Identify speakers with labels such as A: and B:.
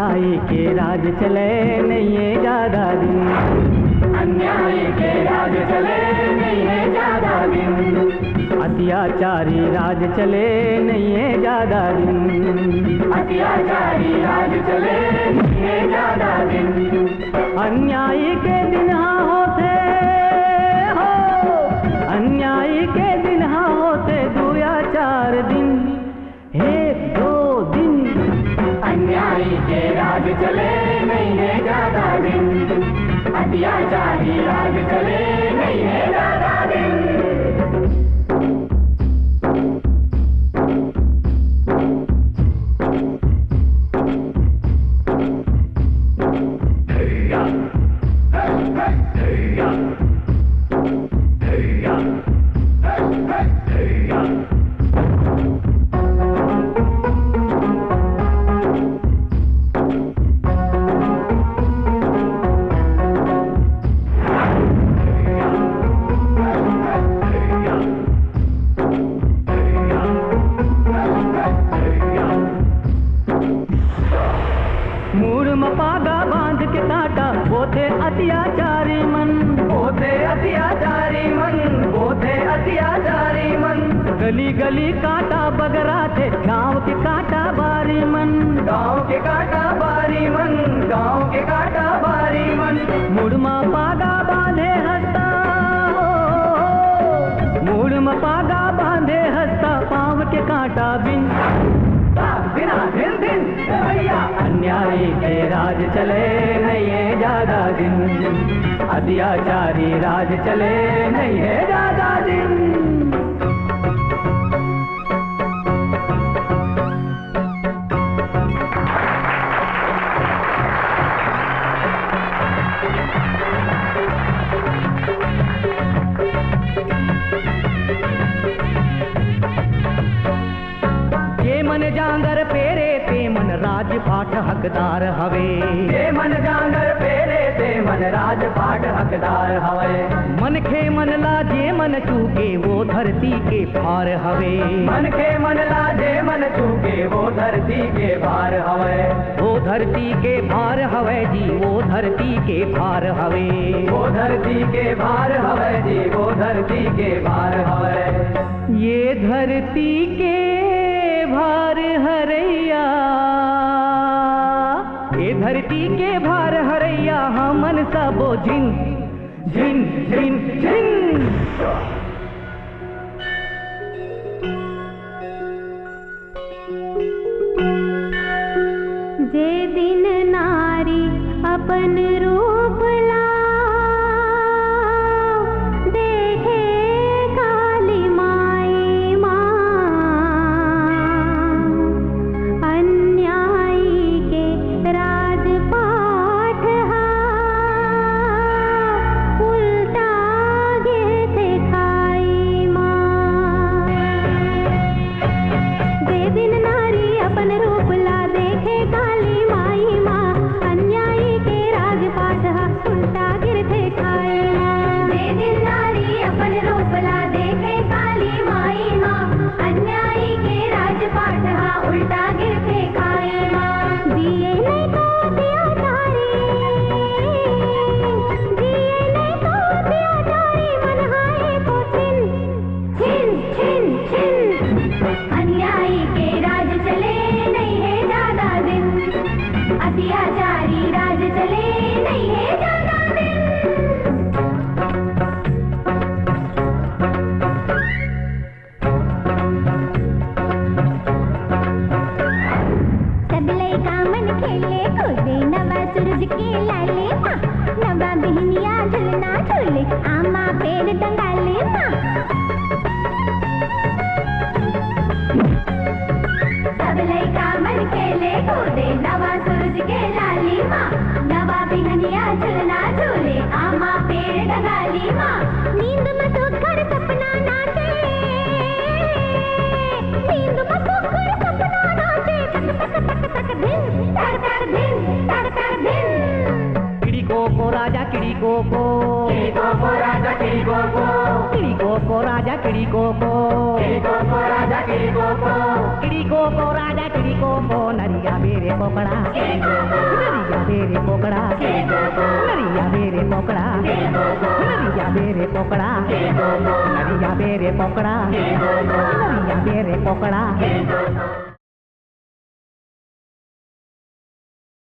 A: अन्यायी के राज चले नहीं है ज्यादा दिन, अन्यायी के राज चले नहीं है ज्यादा दिन, अत्याचारी राज चले नहीं है ज्यादा दिन, अत्याचारी राज चले नहीं है ज्यादा दिन। अन्यायी के दिन हाँ होते हो, अन्यायी के दिन हाँ होते 2 या 4 दिन, 1-2 दिन, अन्यायी के राज चले नहीं है ज्यादा दिन, अत्याचारी राज चले नहीं है ज्यादा दिन। अत्याचारी मन, वो थे अत्याचारी मन, वो थे अत्याचारी मन, गली गली काटा बगरा थे गाँव के काटा बारी मन, गाँव के काटा बारी मन, गाँव के काटा बारी मन। मुड़मा पागा बांधे हंसता, मुड़मा पागा बांधे हंसता, पाँव के काटा बिन बिना दिन दिन भैया। अन्यायी के राज चले नहीं है ज्यादा दिन, अत्याचारी राज चले नहीं है ज्यादा दिन। मन जांगर पेरे ते मन राजपाट हकदार हवे, ये मन जांगर पेरे ते मन राजपाट हकदार हवे। मन खे मन लाजे मन चूके वो धरती के भार हवे, मन खे मन लाजे मन चूके वो धरती के भार हवे, वो धरती के भार हवे जी, वो धरती के भार हवे, वो धरती के भार हवे जी, वो धरती के भार हवे। ये धरती के भार हरैया, ये धरती के भार हरैया, हमन सबो झिन झिन झिन झिन।
B: जे दिन नारी अपन रूप ला देखे काली माई माँ, अन्यायी के राजपाट हा उल्टा गे दिखाई माँ। जे दिन नारी अपन रूप ला देखे काली माई माँ, अन्यायी के राजपाट हा उल्टा गिरते खाए माँ। जे दिन नारी अपन रूप ला देखे काली माई माँ, अन्यायी के राजपाट हा उल्टा गिरते खाए माँ। जिए नहीं तो अत्याचारी, जिए नहीं तो अत्याचारी, मन हाय को छिन छिन छिन छिन। अन्यायी के राज चले नहीं है ज्यादा दिन, अत्याचारी राज चले नहीं है ज्यादा दिन। सब लइका मन खेले कूदे, नवा सूरज के लाले माँ, नवा बिहनिया झुलना झूले, आमा पेड़ टंगाले माँ। सब लइका मन खेले कूदे, नवा सूरज के लाली माँ, नवा बिहनिया झुलना झूले, आमा पेड़ टंगाली माँ। नींद में सोकर सपना नाचे, नींद में सोकर सपना नाचे, तक तक तक तक दिन, तक तक दिन, तक तक दिन।
A: किड़ी को राजा किड़ी को
B: राजा किड़ी को
A: को राजा किड़ी को
C: राजा किड़ी को
A: राजा किड़ी को नरिया मेरे पोकड़ा नरिया मेरे पोकड़ा नरिया मेरे पोकड़ा नरिया मेरे पोकड़ा नरिया मेरे पोकड़ा नरिया मेरे पोकड़ा